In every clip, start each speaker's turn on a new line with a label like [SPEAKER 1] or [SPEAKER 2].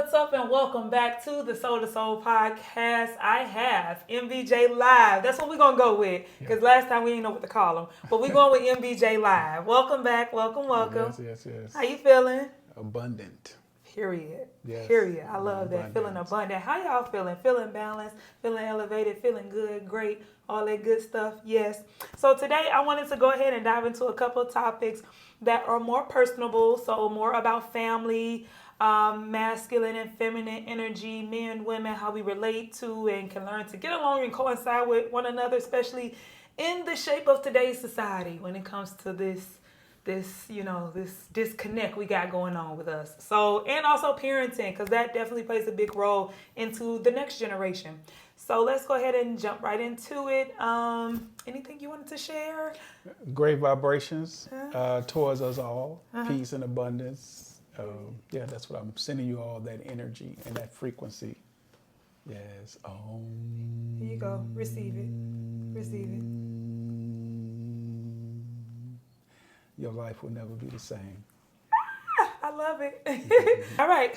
[SPEAKER 1] what's up, and welcome back to the Soul to Soul podcast. I have MBJ Live. That's what we're going to go with, because last time we didn't know what to call them. But we're going with MBJ Live. Welcome back. Welcome.
[SPEAKER 2] Yes.
[SPEAKER 1] How you feeling?
[SPEAKER 2] Abundant.
[SPEAKER 1] Period.
[SPEAKER 2] Yes.
[SPEAKER 1] Period. I love that.
[SPEAKER 2] Abundant.
[SPEAKER 1] Feeling abundant. How y'all feeling? Feeling balanced, feeling elevated, feeling good, great, all that good stuff. Yes. So today I wanted to go ahead and dive into a couple of topics that are more personable. So more about family, masculine and feminine energy, men, women, how we relate to and can learn to get along and coincide with one another, especially in the shape of today's society when it comes to this disconnect we got going on with us. So, and also parenting, because that definitely plays a big role into the next generation. So let's go ahead and jump right into it. Anything you wanted to share?
[SPEAKER 2] Great vibrations towards us all. Peace and abundance. That's what I'm sending you all, that energy and that frequency. Yes.
[SPEAKER 1] Here you go. Receive it. Receive it.
[SPEAKER 2] Your life will never be the same.
[SPEAKER 1] I love it. All right.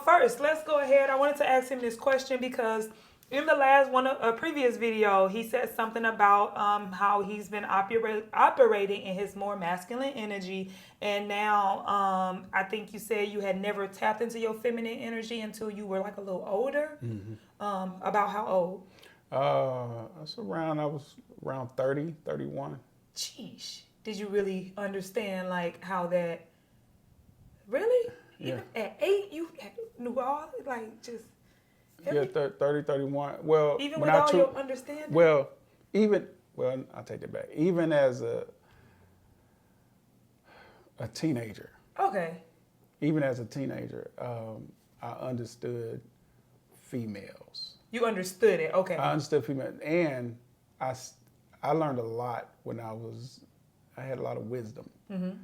[SPEAKER 1] First, let's go ahead. I wanted to ask him this question because in the last a previous video, he said something about how he's been operating in his more masculine energy, and now I think you said you had never tapped into your feminine energy until you were like a little older. About how old?
[SPEAKER 2] I was around 30, 31.
[SPEAKER 1] Sheesh. Did you really understand like how that? Really?
[SPEAKER 2] Yeah.
[SPEAKER 1] Even at 8, you knew all like just.
[SPEAKER 2] Yeah, 30, 31. Well,
[SPEAKER 1] even with all your understanding?
[SPEAKER 2] Well, I'll take that back. Even as a teenager.
[SPEAKER 1] Okay.
[SPEAKER 2] Even as a teenager, I understood females.
[SPEAKER 1] You understood it, okay.
[SPEAKER 2] I understood females. And I learned a lot when I had a lot of wisdom. I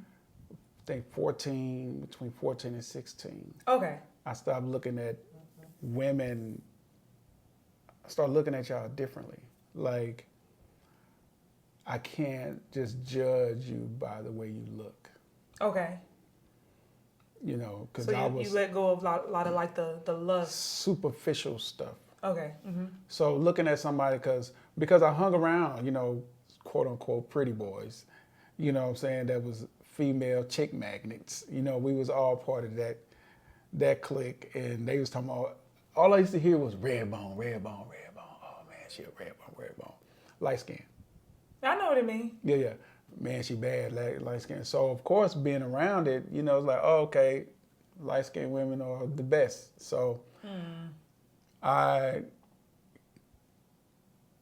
[SPEAKER 2] think between 14 and 16.
[SPEAKER 1] Okay.
[SPEAKER 2] I started looking at women, I started looking at y'all differently. Like, I can't just judge you by the way you look.
[SPEAKER 1] Okay.
[SPEAKER 2] You know, because
[SPEAKER 1] so you let go of a lot of like the lust.
[SPEAKER 2] Superficial stuff.
[SPEAKER 1] Okay.
[SPEAKER 2] So looking at somebody, because I hung around, quote unquote pretty boys, you know what I'm saying, that was female chick magnets. We was all part of that clique, and they was talking about, all I used to hear was red bone. Oh man, she a red bone. Light skin.
[SPEAKER 1] I know what it means.
[SPEAKER 2] Yeah. Man, she bad, light skin. So of course, being around it, it's like, oh, okay, light skinned women are the best. So I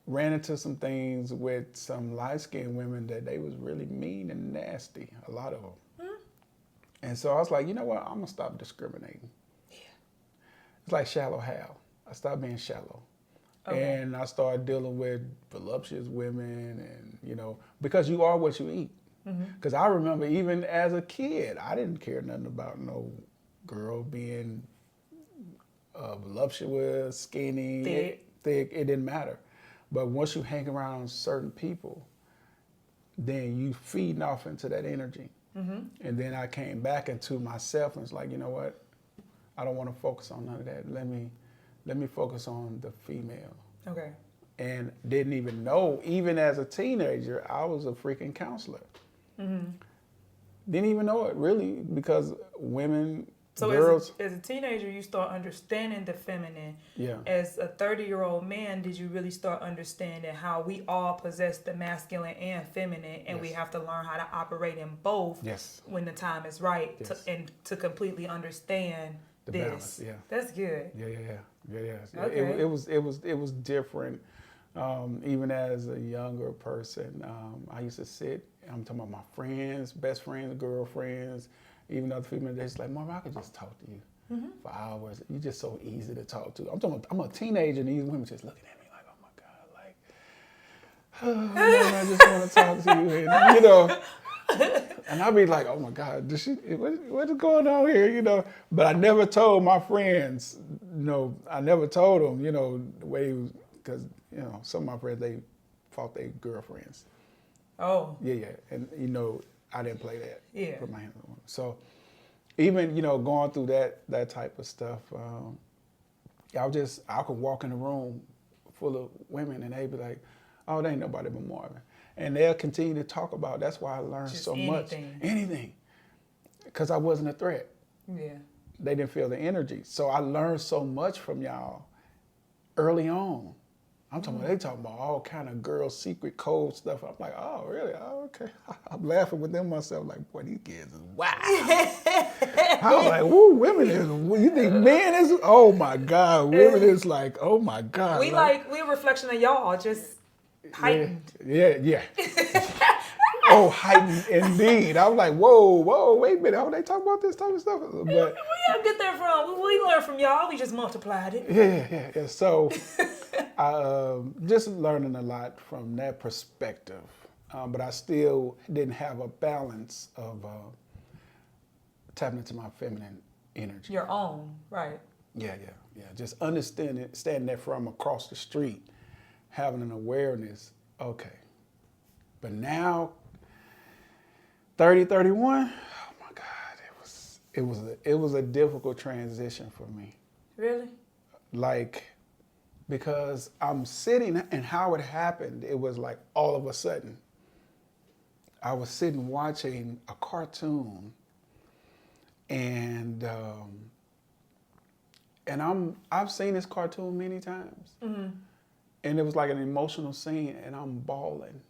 [SPEAKER 2] ran into some things with some light skinned women that they was really mean and nasty, a lot of them. And so I was like, you know what, I'm gonna stop discriminating. Yeah. It's like shallow Hal. I stopped being shallow. Okay. And I started dealing with voluptuous women, and because you are what you eat. Because I remember even as a kid, I didn't care nothing about no girl being voluptuous, skinny, thick. It didn't matter. But once you hang around certain people, then you feeding off into that energy. And then I came back into myself and was like, you know what? I don't want to focus on none of that. Let me focus on the female.
[SPEAKER 1] Okay.
[SPEAKER 2] And didn't even know, even as a teenager, I was a freaking counselor. Didn't even know it really, because women, girls.
[SPEAKER 1] As a teenager, you start understanding the feminine.
[SPEAKER 2] Yeah.
[SPEAKER 1] As a 30-year-old man, did you really start understanding how we all possess the masculine and feminine, and we have to learn how to operate in both when the time is right to completely understand
[SPEAKER 2] the
[SPEAKER 1] this.
[SPEAKER 2] Balance, yeah.
[SPEAKER 1] That's good.
[SPEAKER 2] Yeah.
[SPEAKER 1] Okay.
[SPEAKER 2] It was different. Even as a younger person, I used to sit. I'm talking about my friends, best friends, girlfriends, even other females. They're just like, Mom, I could just talk to you for hours. You're just so easy to talk to. I'm a teenager, and these women just looking at me like, oh my God, like, oh, man, I just want to talk to you, and and I'd be like, oh my God, what is going on here, But I never told my friends, I never told them, the way, because, some of my friends, they fought their girlfriends.
[SPEAKER 1] Oh.
[SPEAKER 2] Yeah. And, I didn't play that.
[SPEAKER 1] Yeah.
[SPEAKER 2] Put my hands on them. So even, going through that type of stuff, I could walk in a room full of women and they'd be like, oh, there ain't nobody but Marvin. And they'll continue to talk about, that's why I learned
[SPEAKER 1] Just
[SPEAKER 2] so
[SPEAKER 1] anything.
[SPEAKER 2] much. Anything. Because I wasn't a threat.
[SPEAKER 1] Yeah.
[SPEAKER 2] They didn't feel the energy. So I learned so much from y'all early on. I'm talking about, they talking about all kind of girl secret code stuff. I'm like, oh, really? Oh, okay. I'm laughing within myself like, boy, these kids is wow. I was like, woo, women is, you think men is, oh my God, women is like, oh my God.
[SPEAKER 1] We we a reflection of y'all, just heightened.
[SPEAKER 2] Yeah. Oh, heightened indeed. I was like, whoa, wait a minute. Oh, they talk about this type of stuff. But
[SPEAKER 1] Where y'all get that from? We learned from y'all. We just multiplied it.
[SPEAKER 2] Yeah. So just learning a lot from that perspective. But I still didn't have a balance of tapping into my feminine energy.
[SPEAKER 1] Your own, right.
[SPEAKER 2] Yeah. Just understanding that from across the street, having an awareness, okay. But now, 30, 31, oh my God, it was a difficult transition for me.
[SPEAKER 1] Really?
[SPEAKER 2] Like, because I'm sitting, and how it happened, it was like all of a sudden, I was sitting watching a cartoon, and I've seen this cartoon many times, and it was like an emotional scene, and I'm bawling,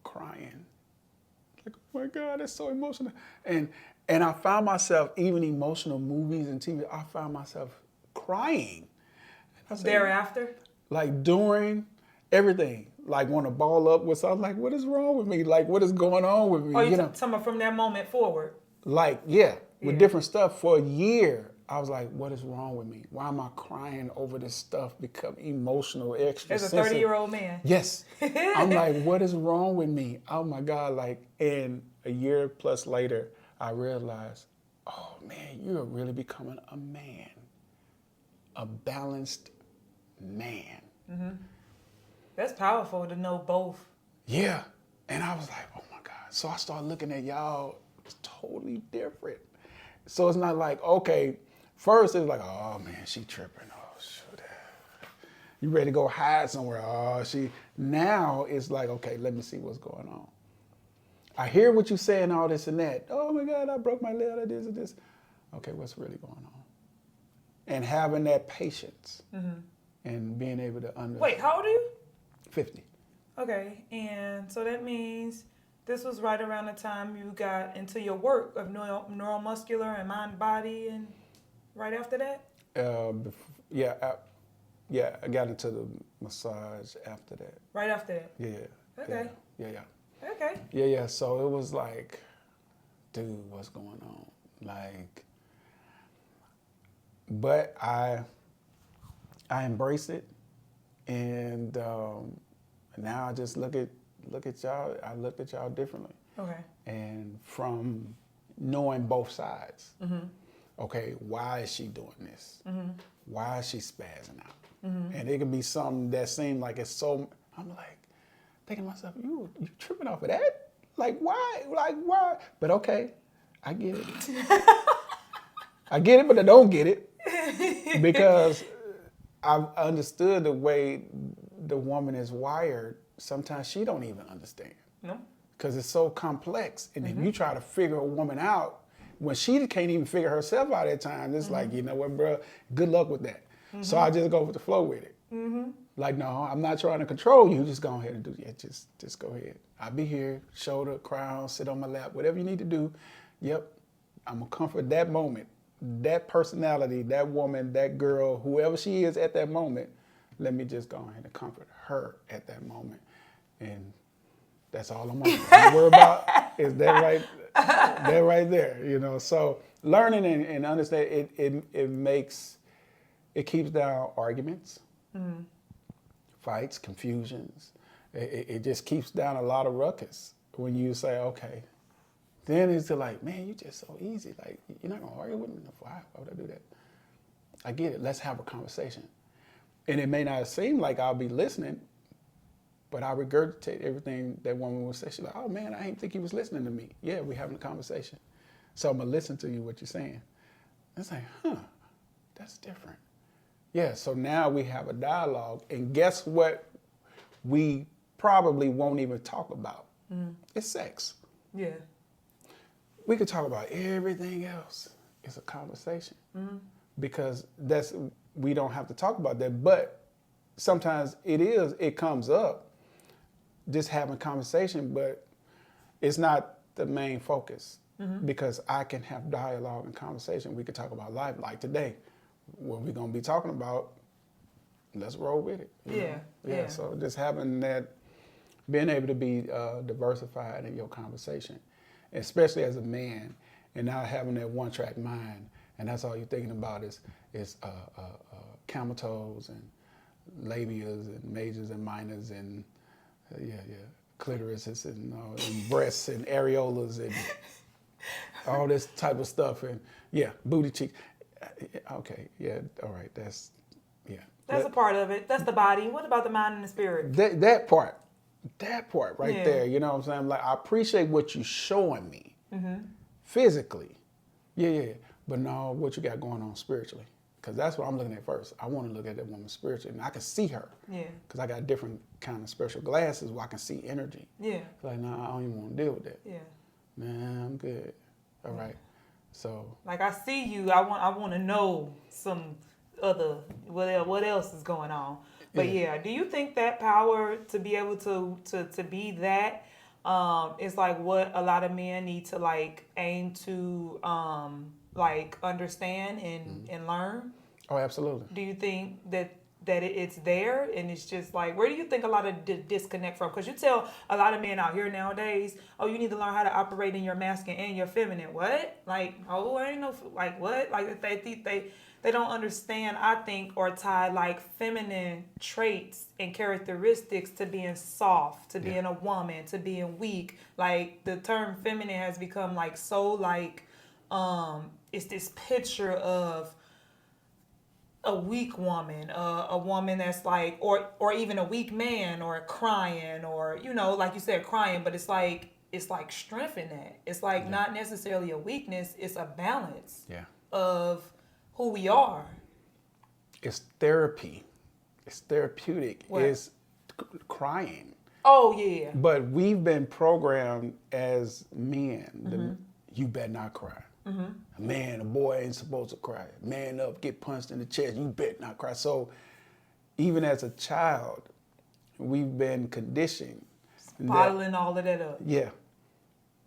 [SPEAKER 2] crying, like, oh my God, that's so emotional, and I found myself, even emotional movies and TV, I found myself crying. I said,
[SPEAKER 1] thereafter?
[SPEAKER 2] Like during everything, like want to ball up with something, like what is wrong with me? Like what is going on with me?
[SPEAKER 1] Oh, you talking from that moment forward?
[SPEAKER 2] Like, with different stuff for a year. I was like, what is wrong with me? Why am I crying over this stuff? Become emotional, extra
[SPEAKER 1] As a
[SPEAKER 2] sensitive.
[SPEAKER 1] 30-year-old man.
[SPEAKER 2] Yes. I'm like, what is wrong with me? Oh my God. Like, and a year plus later, I realized, oh man, you're really becoming a man. A balanced man.
[SPEAKER 1] Mm-hmm. That's powerful to know both.
[SPEAKER 2] Yeah. And I was like, oh my God. So I started looking at y'all totally different. So it's not like, okay, first it was like, oh man, she tripping. Oh shoot. You ready to go hide somewhere? Oh, now it's like, okay, let me see what's going on. I hear what you're saying, all this and that. Oh my God, I broke my leg, I did this. Okay, what's really going on? And having that patience and being able to understand.
[SPEAKER 1] Wait, how old are you?
[SPEAKER 2] 50.
[SPEAKER 1] Okay, and so that means this was right around the time you got into your work of neuromuscular and mind body, and right after that?
[SPEAKER 2] I got into the massage after that.
[SPEAKER 1] Right after that?
[SPEAKER 2] Yeah.
[SPEAKER 1] Okay.
[SPEAKER 2] Yeah.
[SPEAKER 1] Okay.
[SPEAKER 2] Yeah. So it was like, dude, what's going on? Like, but I embrace it, and now I just look at y'all. I look at y'all differently. Okay. And from knowing both sides. Mm-hmm. Okay, why is she doing this? Mm-hmm. Why is she spazzing out? Mm-hmm. And it can be something that seems like it's so. I'm like thinking to myself, you tripping off of that? Like why? Like why? But okay, I get it. I get it, but I don't get it. Because I've understood the way the woman is wired. Sometimes she don't even understand. No. Because it's so complex. And if you try to figure a woman out, when she can't even figure herself out at times, it's like, you know what, bro, good luck with that. So I just go with the flow with it. Like, no, I'm not trying to control you. Just go ahead and do it. Just go ahead. I'll be here, shoulder, crown, sit on my lap, whatever you need to do. Yep, I'm going to comfort that moment. That personality, that woman, that girl, whoever she is at that moment, let me just go ahead and comfort her at that moment. And that's all I'm worried about is that right there, you know. So learning and understanding, it keeps down arguments, fights, confusions. It just keeps down a lot of ruckus when you say, okay. Then it's like, man, you just so easy. Like, you're not going to argue with me? Why would I do that? I get it. Let's have a conversation. And it may not seem like I'll be listening, but I regurgitate everything that woman will say. She's like, oh, man, I didn't think he was listening to me. Yeah, we're having a conversation. So I'm gonna listen to you what you're saying. It's like, that's different. Yeah, so now we have a dialogue, and guess what we probably won't even talk about? It's sex.
[SPEAKER 1] Yeah.
[SPEAKER 2] We could talk about everything else. It's a conversation. Because we don't have to talk about that, but sometimes it comes up, just having conversation, but it's not the main focus. Because I can have dialogue and conversation. We could talk about life, like today. What we're gonna be talking about, let's roll with it. you know? Yeah. So just having that, being able to be diversified in your conversation, especially as a man, and not having that one-track mind, and that's all you're thinking about is camel toes and labias and majors and minors and clitorises and breasts and areolas and all this type of stuff, and booty cheek. Okay, all right, that's
[SPEAKER 1] a part of it. That's the body. What about the mind and the spirit?
[SPEAKER 2] That part right there. You know what I'm saying? Like, I appreciate what you're showing me physically. But no, what you got going on spiritually? Because that's what I'm looking at first. I want to look at that woman spiritually, and I can see her. Because I got different kind of special glasses where I can see energy. Like, no, I don't even want to deal with that. Man, I'm good. All right. So.
[SPEAKER 1] Like, I see you. I want to know some other what else is going on. But do you think that power to be able to be that is like what a lot of men need to like aim to like understand and learn?
[SPEAKER 2] Oh, absolutely.
[SPEAKER 1] Do you think that it's there and it's just like, where do you think a lot of disconnect from? Because you tell a lot of men out here nowadays, oh, you need to learn how to operate in your masculine and your feminine. What? Like, oh, I ain't no, like, what? Like, they don't understand, I think, or tie like feminine traits and characteristics to being soft, to being a woman, to being weak. Like, the term feminine has become like so like, it's this picture of a weak woman, a woman that's like, or even a weak man, or crying, or, you know, like you said, crying, but it's like strength in that. It's like not necessarily a weakness, it's a balance of who we are.
[SPEAKER 2] It's therapy. It's therapeutic.
[SPEAKER 1] What?
[SPEAKER 2] It's crying.
[SPEAKER 1] Oh, yeah.
[SPEAKER 2] But we've been programmed as men, you better not cry. A man, a boy ain't supposed to cry. Man up, get punched in the chest, you better not cry. So even as a child, we've been conditioned.
[SPEAKER 1] Bottling all of that up.
[SPEAKER 2] Yeah,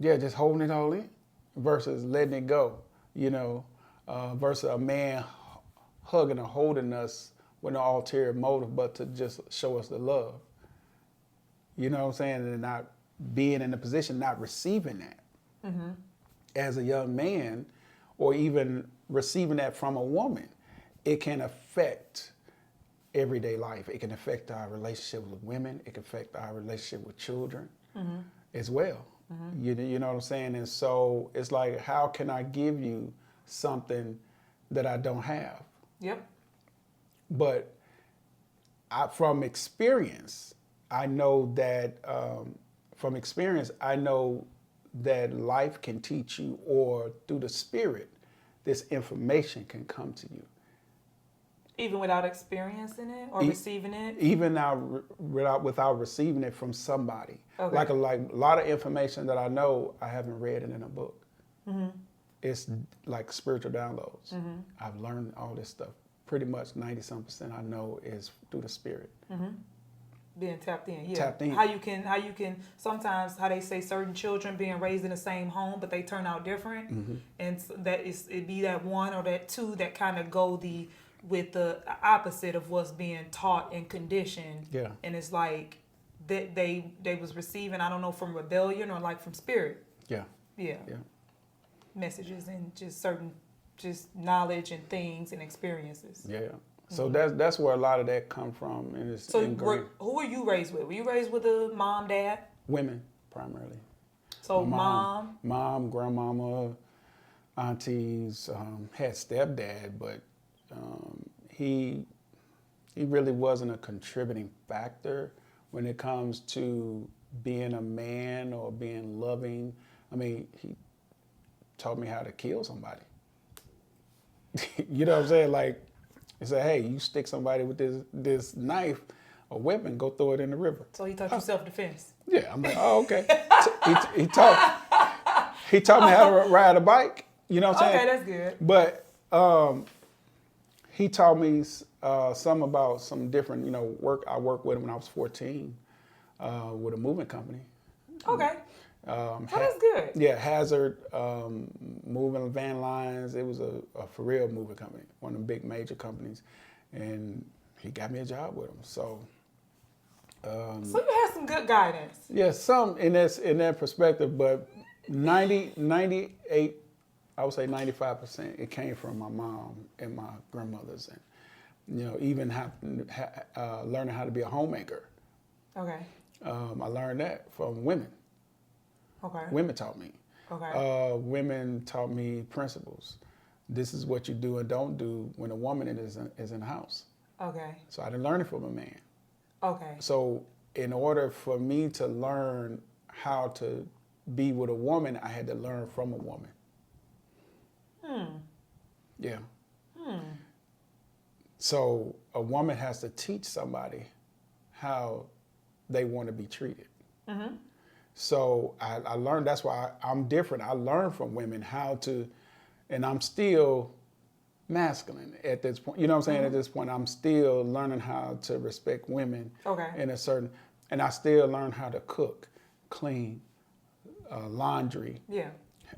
[SPEAKER 2] just holding it all in versus letting it go, you know, versus a man hugging or holding us with no ulterior motive but to just show us the love. You know what I'm saying? And not being in a position, not receiving that. As a young man, or even receiving that from a woman, it can affect everyday life. It can affect our relationship with women. It can affect our relationship with children as well. You know what I'm saying? And so it's like, how can I give you something that I don't have?
[SPEAKER 1] Yep.
[SPEAKER 2] But from experience, I know that that life can teach you, or through the spirit, this information can come to you.
[SPEAKER 1] Even without experiencing it or receiving it?
[SPEAKER 2] Even now, without receiving it from somebody.
[SPEAKER 1] Okay.
[SPEAKER 2] Like a lot of information that I know, I haven't read it in a book. It's like spiritual downloads. I've learned all this stuff. Pretty much 90-some% I know is through the spirit.
[SPEAKER 1] Being tapped in,
[SPEAKER 2] Tapped in.
[SPEAKER 1] How you can sometimes, how they say certain children being raised in the same home, but they turn out different, and it be that one or that two that kind of go with the opposite of what's being taught and conditioned.
[SPEAKER 2] Yeah.
[SPEAKER 1] And it's like they was receiving, I don't know, from rebellion or like from spirit.
[SPEAKER 2] Yeah.
[SPEAKER 1] Messages and just certain knowledge and things and experiences.
[SPEAKER 2] Yeah. So that's where a lot of that come from. And it's
[SPEAKER 1] who were you raised with? Were you raised with a mom, dad?
[SPEAKER 2] Women, primarily.
[SPEAKER 1] So
[SPEAKER 2] mom, grandmama, aunties, had stepdad, but he really wasn't a contributing factor when it comes to being a man or being loving. I mean, he taught me how to kill somebody. You know what I'm saying? Like, he said, hey, you stick somebody with this knife or weapon, go throw it in the river.
[SPEAKER 1] So he taught you self-defense.
[SPEAKER 2] Yeah, I'm like, oh, okay. He taught me how to ride a bike. You know what I'm saying?
[SPEAKER 1] Okay, that's good.
[SPEAKER 2] But he taught me some about some different, work. I worked with him when I was 14 with a moving company.
[SPEAKER 1] Okay. That's good.
[SPEAKER 2] Yeah, Hazard, moving van lines. It was a for real moving company, one of the big major companies. And he got me a job with him. So
[SPEAKER 1] you had some good guidance.
[SPEAKER 2] yeah, some in that perspective, but 98, I would say 95%, it came from my mom and my grandmothers, and even learning how to be a homemaker.
[SPEAKER 1] Okay.
[SPEAKER 2] I learned that from women.
[SPEAKER 1] Okay.
[SPEAKER 2] Women taught me.
[SPEAKER 1] Okay.
[SPEAKER 2] Women taught me principles. This is what you do and don't do when a woman is in the house.
[SPEAKER 1] Okay.
[SPEAKER 2] So I didn't learn it from a man.
[SPEAKER 1] Okay.
[SPEAKER 2] So in order for me to learn how to be with a woman, I had to learn from a woman. Yeah. So a woman has to teach somebody how they want to be treated. Mm-hmm. So I learned, that's why I'm different. I learned from women how to, and I'm still masculine at this point. You know what I'm saying? Mm-hmm. At this point, I'm still learning how to respect women.
[SPEAKER 1] Okay.
[SPEAKER 2] And I still learn how to cook, clean, laundry.
[SPEAKER 1] Yeah.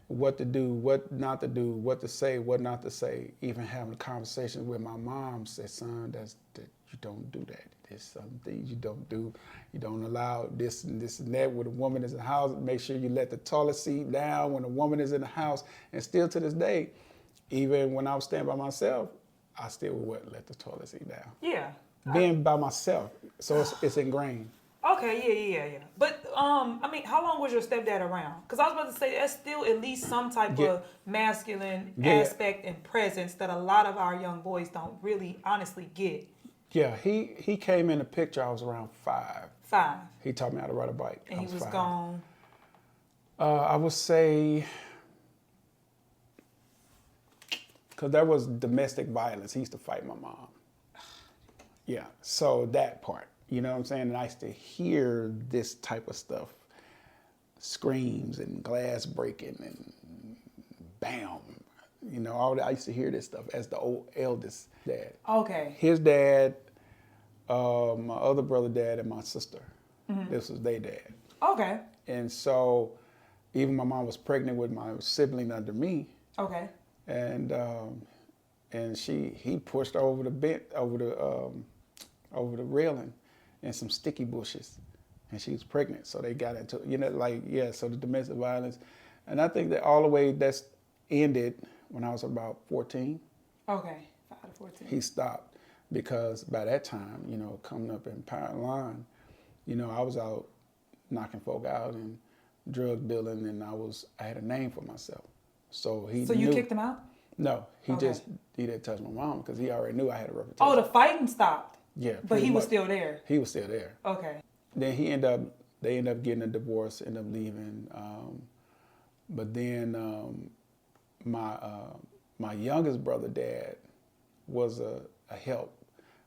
[SPEAKER 2] What to do, what not to do, what to say, what not to say. Even having conversations with my mom, said, son, you don't do that. There's some things you don't do. You don't allow this and this and that when a woman is in the house. Make sure you let the toilet seat down when a woman is in the house. And still to this day, even when I was staying by myself, I still would let the toilet seat down.
[SPEAKER 1] Yeah.
[SPEAKER 2] Being by myself, so it's ingrained.
[SPEAKER 1] Okay, yeah. But, how long was your stepdad around? Because I was about to say, that's still at least some type of masculine aspect and presence that a lot of our young boys don't really honestly get.
[SPEAKER 2] Yeah, he came in the picture, I was around 5.
[SPEAKER 1] 5.
[SPEAKER 2] He taught me how to ride a bike.
[SPEAKER 1] And he was
[SPEAKER 2] 5.
[SPEAKER 1] gone?
[SPEAKER 2] I would say, because there was domestic violence. He used to fight my mom. Yeah, so that part. You know what I'm saying? And I used to hear this type of stuff, screams and glass breaking and bam. I used to hear this stuff as the eldest dad.
[SPEAKER 1] Okay.
[SPEAKER 2] His dad, my other brother dad, and my sister. Mm-hmm. This was their dad.
[SPEAKER 1] Okay.
[SPEAKER 2] And so even my mom was pregnant with my sibling under me.
[SPEAKER 1] Okay.
[SPEAKER 2] And he pushed her over the railing and some sticky bushes, and she was pregnant. So they got into, so the domestic violence. And I think that all the way that's ended when I was about 14.
[SPEAKER 1] Okay, 5 to 14.
[SPEAKER 2] He stopped because by that time, coming up in Power Line, I was out knocking folk out and drug dealing, and I had a name for myself. So he
[SPEAKER 1] So you kicked him out?
[SPEAKER 2] No, he didn't touch my mom because he already knew I had a reputation.
[SPEAKER 1] Oh, the fighting stopped?
[SPEAKER 2] Yeah.
[SPEAKER 1] But he was still there?
[SPEAKER 2] He was still there.
[SPEAKER 1] Okay.
[SPEAKER 2] Then they ended up getting a divorce, ended up leaving. But then my youngest brother dad was a help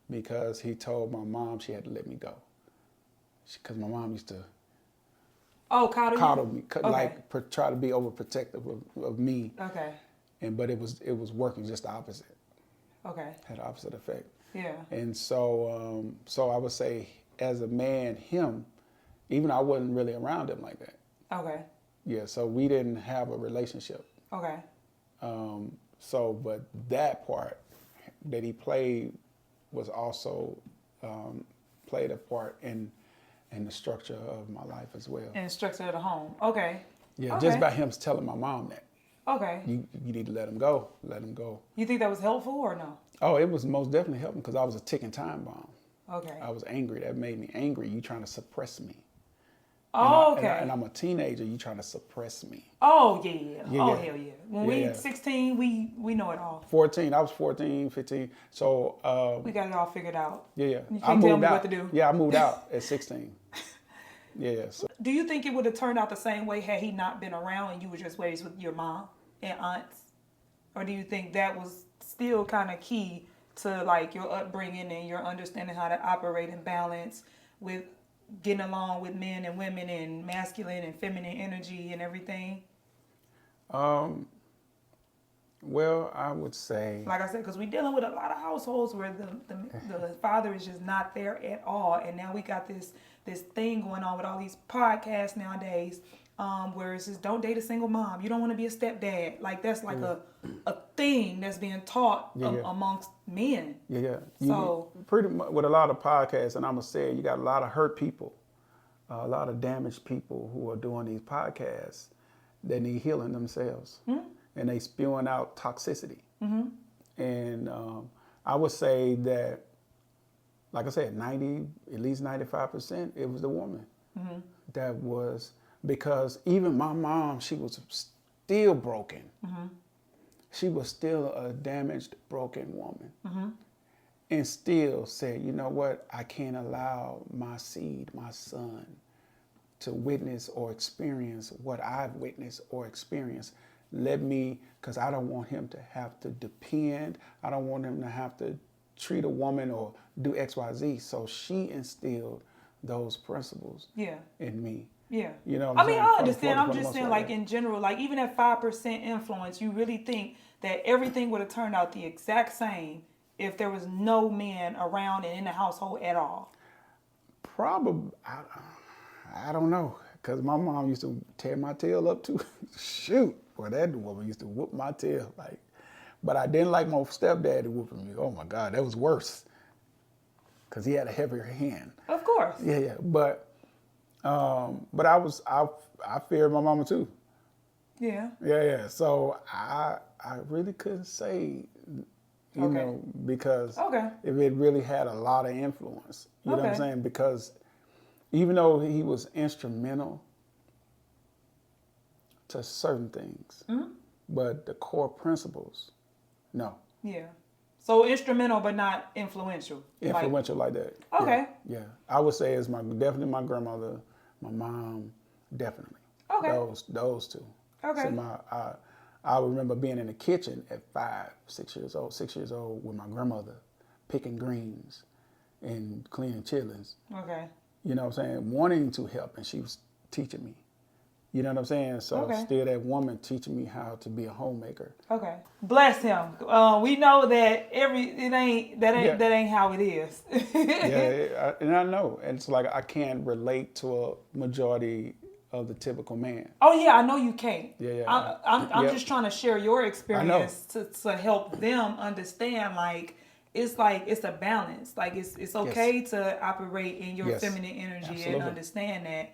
[SPEAKER 2] because he told my mom she had to let me go. Because my mom used to coddle me, try to be overprotective of me.
[SPEAKER 1] Okay.
[SPEAKER 2] But it was working just the opposite.
[SPEAKER 1] Okay.
[SPEAKER 2] Had the opposite effect.
[SPEAKER 1] Yeah.
[SPEAKER 2] And so I would say, as a man, even I wasn't really around him like that.
[SPEAKER 1] Okay.
[SPEAKER 2] Yeah, so we didn't have a relationship.
[SPEAKER 1] Okay.
[SPEAKER 2] But that part that he played was also played a part in the structure of my life as well.
[SPEAKER 1] In the structure of the home. Okay.
[SPEAKER 2] Yeah, just by him telling my mom that.
[SPEAKER 1] Okay.
[SPEAKER 2] You need to let him go. Let him go.
[SPEAKER 1] You think that was helpful or no?
[SPEAKER 2] Oh, it was most definitely helping because I was a ticking time bomb.
[SPEAKER 1] Okay.
[SPEAKER 2] I was angry. That made me angry. You trying to suppress me.
[SPEAKER 1] Oh, okay.
[SPEAKER 2] And I'm a teenager. You trying to suppress me.
[SPEAKER 1] Oh, yeah. Oh, hell yeah. When we 16, we know it all.
[SPEAKER 2] 14. I was 14, 15. So.
[SPEAKER 1] We got it all figured out.
[SPEAKER 2] Yeah.
[SPEAKER 1] You can't tell me what to do.
[SPEAKER 2] Yeah, I moved out at 16. Yeah. So.
[SPEAKER 1] Do you think it would have turned out the same way had he not been around and you were just raised with your mom? and aunts? Or do you think that was still kind of key to like your upbringing and your understanding how to operate and balance with getting along with men and women and masculine and feminine energy and everything?
[SPEAKER 2] Well, I would say,
[SPEAKER 1] Like I said, because we're dealing with a lot of households where the father is just not there at all, and now we got this thing going on with all these podcasts nowadays, where it says don't date a single mom. You don't want to be a stepdad. Like that's like a thing that's being taught amongst men.
[SPEAKER 2] yeah.
[SPEAKER 1] So
[SPEAKER 2] Pretty much with a lot of podcasts, and I'm gonna say you got a lot of hurt people, a lot of damaged people who are doing these podcasts that need healing themselves. And they spewing out toxicity. And I would say that, like I said, at least 95%, it was the woman. That was, because even my mom, she was still broken. She was still a damaged, broken woman. And still said, you know what, I can't allow my seed, my son, to witness or experience what I've witnessed or experienced. Let me, because I don't want him to have to depend. I don't want him to have to treat a woman or do X, Y, Z. So she instilled those principles in me.
[SPEAKER 1] Yeah.
[SPEAKER 2] You know,
[SPEAKER 1] I mean, I understand. I'm just saying, like, in general, like, even at 5% influence, you really think that everything would have turned out the exact same if there was no men around and in the household at all?
[SPEAKER 2] Probably, I don't know. Because my mom used to tear my tail up too. Shoot. Boy, that woman used to whoop my tail. But I didn't like my stepdad whooping me. Oh my God, that was worse. Because he had a heavier hand.
[SPEAKER 1] Of course.
[SPEAKER 2] Yeah. But I feared my mama too.
[SPEAKER 1] Yeah.
[SPEAKER 2] Yeah. So I really couldn't say, you know, because if it really had a lot of influence. You know what I'm saying? Because even though he was instrumental to certain things, but the core principles, no.
[SPEAKER 1] Yeah. So instrumental, but not influential.
[SPEAKER 2] Influential like that.
[SPEAKER 1] Okay.
[SPEAKER 2] Yeah. I would say it's definitely my grandmother, my mom, definitely.
[SPEAKER 1] Okay.
[SPEAKER 2] Those two.
[SPEAKER 1] Okay.
[SPEAKER 2] So I remember being in the kitchen at 6 years old with my grandmother, picking greens and cleaning chitlins.
[SPEAKER 1] Okay.
[SPEAKER 2] You know what I'm saying? Wanting to help, and she was teaching me. You know what I'm saying? So still that woman teaching me how to be a homemaker.
[SPEAKER 1] Okay. Bless him. We know that that ain't how it is.
[SPEAKER 2] And I know. And it's like I can't relate to a majority of the typical man.
[SPEAKER 1] Oh yeah, I know you can't.
[SPEAKER 2] Yeah.
[SPEAKER 1] I'm just trying to share your experience to help them understand it's a balance. Like it's okay to operate in your feminine energy and understand that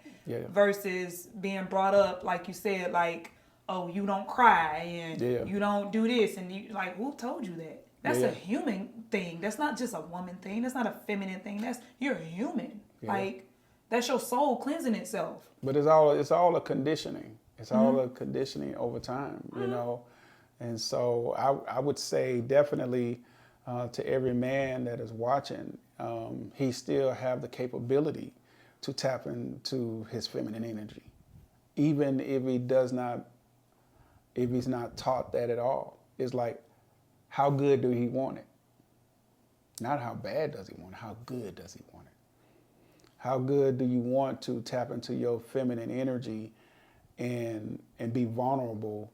[SPEAKER 1] versus being brought up, like you said, like, oh, you don't cry and you don't do this, and you like, who told you that? That's a human thing. That's not just a woman thing. That's not a feminine thing. You're human. Like that's your soul cleansing itself.
[SPEAKER 2] But it's all a conditioning. It's all a conditioning over time, you know. And so I would say definitely to every man that is watching, he still have the capability to tap into his feminine energy, even if he's not taught that at all. It's like, how good do he want it? Not how bad does he want it, how good does he want it? How good do you want to tap into your feminine energy and be vulnerable?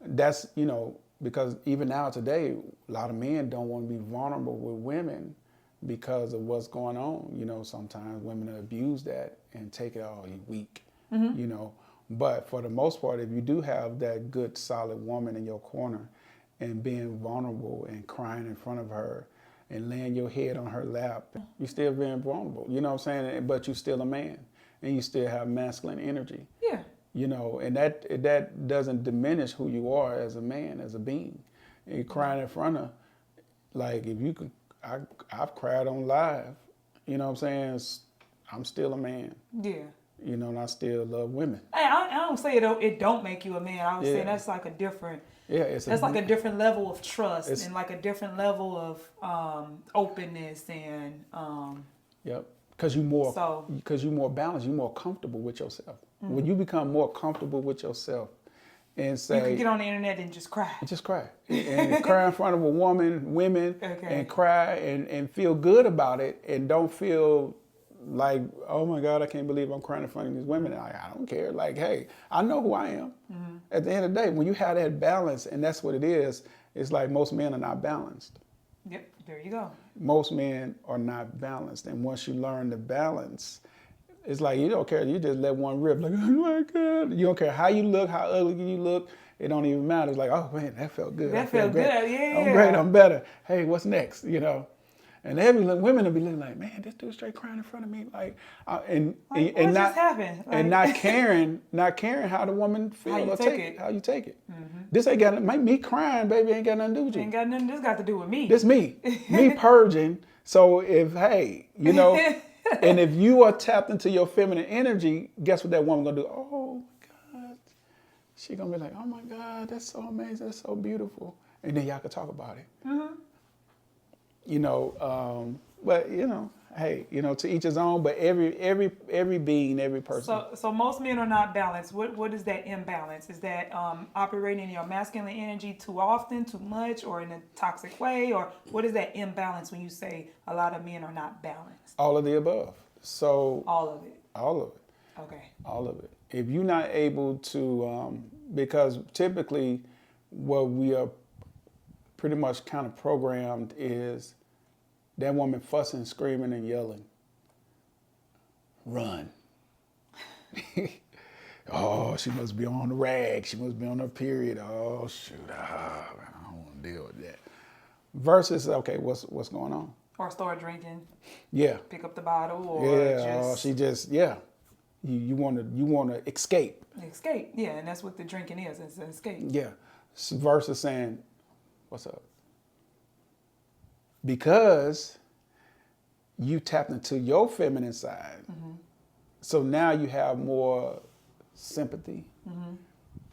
[SPEAKER 2] That's, you know, because even now today, a lot of men don't want to be vulnerable with women because of what's going on. You know, sometimes women abuse that and take it, oh, you're weak, you know. But for the most part, if you do have that good, solid woman in your corner and being vulnerable and crying in front of her and laying your head on her lap, you're still being vulnerable. You know what I'm saying? But you're still a man and you still have masculine energy.
[SPEAKER 1] Yeah.
[SPEAKER 2] You know, and that doesn't diminish who you are as a man, as a being. And you're crying in front of, like, if you could, I've cried on live. You know what I'm saying? I'm still a man.
[SPEAKER 1] Yeah.
[SPEAKER 2] You know, and I still love women.
[SPEAKER 1] I don't say it don't make you a man. I would say that's like a different.
[SPEAKER 2] Yeah,
[SPEAKER 1] like a different level of trust and like a different level of openness and.
[SPEAKER 2] Yep. Because you're more balanced, you're more comfortable with yourself. When you become more comfortable with yourself and say,
[SPEAKER 1] you can get on the internet and just cry.
[SPEAKER 2] Just cry. And cry in front of a women,
[SPEAKER 1] Okay.
[SPEAKER 2] and cry and feel good about it, and don't feel like, oh my God, I can't believe I'm crying in front of these women. I don't care. Like, hey, I know who I am. Mm-hmm. At the end of the day, when you have that balance, and that's what it is, it's like most men are not balanced.
[SPEAKER 1] Yep, there you go.
[SPEAKER 2] Most men are not balanced. And once you learn the balance, it's like you don't care. You just let one rip. Like, oh my God. You don't care how you look, how ugly you look. It don't even matter. It's like, oh man, that felt good.
[SPEAKER 1] That felt good, yeah.
[SPEAKER 2] I'm great, I'm better. Hey, what's next? You know? And women will be looking like, man, this dude straight crying in front of me. Like, and
[SPEAKER 1] what
[SPEAKER 2] not,
[SPEAKER 1] just happened? Like,
[SPEAKER 2] and not caring how the woman feel or take it. How you take it.
[SPEAKER 1] Mm-hmm.
[SPEAKER 2] This ain't got me crying, baby, ain't got nothing to do with you.
[SPEAKER 1] Ain't got nothing. This got to do with me.
[SPEAKER 2] This me purging. So if, hey, you know, and if you are tapped into your feminine energy, guess what that woman gonna do? Oh my God. She gonna be like, oh my God, that's so amazing, that's so beautiful. And then y'all can talk about it. Mm-hmm. You know, but you know, hey, you know, to each his own, but every being, every person.
[SPEAKER 1] So most men are not balanced. What is that imbalance? Is that operating in your masculine energy too often, too much, or in a toxic way? Or what is that imbalance when you say a lot of men are not balanced?
[SPEAKER 2] All of the above. So
[SPEAKER 1] all of it.
[SPEAKER 2] All of it.
[SPEAKER 1] Okay.
[SPEAKER 2] All of it. If you're not able to, because typically what we are pretty much kind of programmed is that woman fussing, screaming, and yelling. Run. Oh, she must be on the rag. She must be on her period. Oh, shoot. I don't want to deal with that. Versus, okay, what's going on?
[SPEAKER 1] Or start drinking.
[SPEAKER 2] Yeah.
[SPEAKER 1] Pick up the bottle, or
[SPEAKER 2] she just, yeah. You want to escape.
[SPEAKER 1] Escape, yeah, and that's what the drinking is. It's an escape.
[SPEAKER 2] Yeah. Versus saying, what's up? Because you tapped into your feminine side. Mm-hmm. So now you have more sympathy,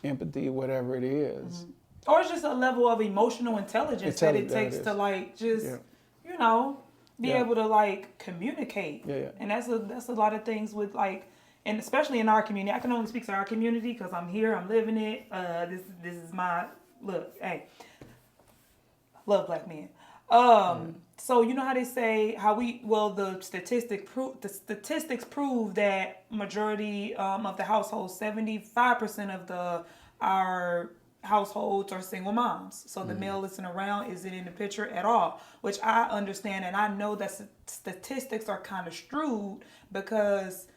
[SPEAKER 2] empathy, whatever it is. Mm-hmm.
[SPEAKER 1] Or it's just a level of emotional intelligence that it takes to like just, you know, be able to like communicate. Yeah. And that's a lot of things with like, and especially in our community. I can only speak to our community because I'm here, I'm living it. This is my look. Hey, love black men. So you know how they say the statistics prove that majority of the households, 75% of our households are single moms. So the male isn't around, isn't in the picture at all, which I understand, and I know that statistics are kind of skewed because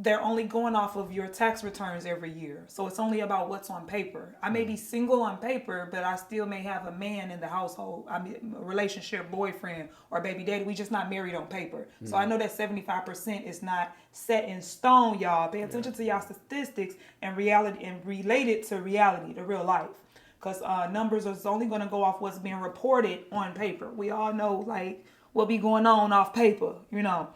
[SPEAKER 1] they're only going off of your tax returns every year. So it's only about what's on paper. I may be single on paper, but I still may have a man in the household. I mean, a relationship, boyfriend, or baby daddy. We just not married on paper. So I know that 75% is not set in stone, y'all. Pay attention to y'all statistics and reality, and relate it to reality, to real life. Because numbers is only going to go off what's being reported on paper. We all know, like, what be going on off paper, you know.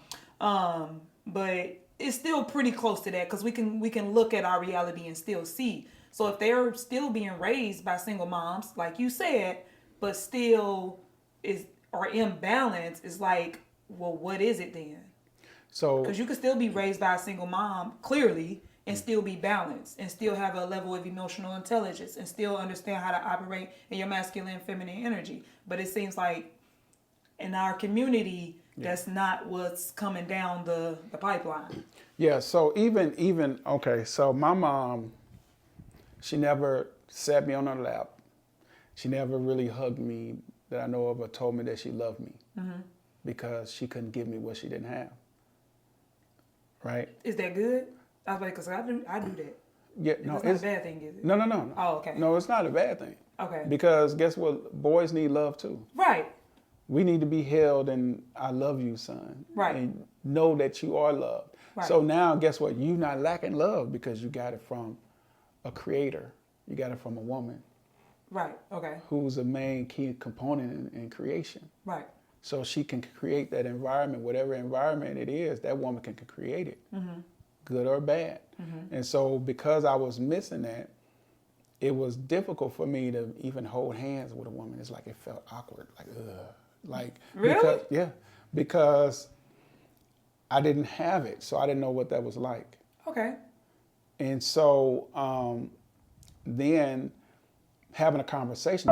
[SPEAKER 1] But it's still pretty close to that because we can look at our reality and still see. So if they're still being raised by single moms, like you said, but still are imbalanced, it's like, well, what is it then? So because you could still be raised by a single mom, clearly, and still be balanced and still have a level of emotional intelligence and still understand how to operate in your masculine and feminine energy. But it seems like in our community, that's not what's coming down the pipeline.
[SPEAKER 2] Yeah, so even okay, so my mom, she never sat me on her lap. She never really hugged me that I know of or told me that she loved me because she couldn't give me what she didn't have. Right?
[SPEAKER 1] Is that good? I was like, because I do that.
[SPEAKER 2] Yeah, no,
[SPEAKER 1] it's not a bad thing, is it?
[SPEAKER 2] No.
[SPEAKER 1] Oh, okay.
[SPEAKER 2] No, it's not a bad thing.
[SPEAKER 1] Okay.
[SPEAKER 2] Because guess what? Boys need love too.
[SPEAKER 1] Right.
[SPEAKER 2] We need to be held and I love you, son.
[SPEAKER 1] Right.
[SPEAKER 2] And know that you are loved. Right. So now, guess what? You're not lacking love because you got it from a creator. You got it from a woman.
[SPEAKER 1] Right. Okay.
[SPEAKER 2] Who's a main key component in creation.
[SPEAKER 1] Right.
[SPEAKER 2] So she can create that environment, whatever environment it is, that woman can create it, good or bad. And so because I was missing that, it was difficult for me to even hold hands with a woman. It's like it felt awkward, like, ugh. Like,
[SPEAKER 1] really?
[SPEAKER 2] Because I didn't have it, so I didn't know what that was like.
[SPEAKER 1] Okay.
[SPEAKER 2] And so then having a conversation.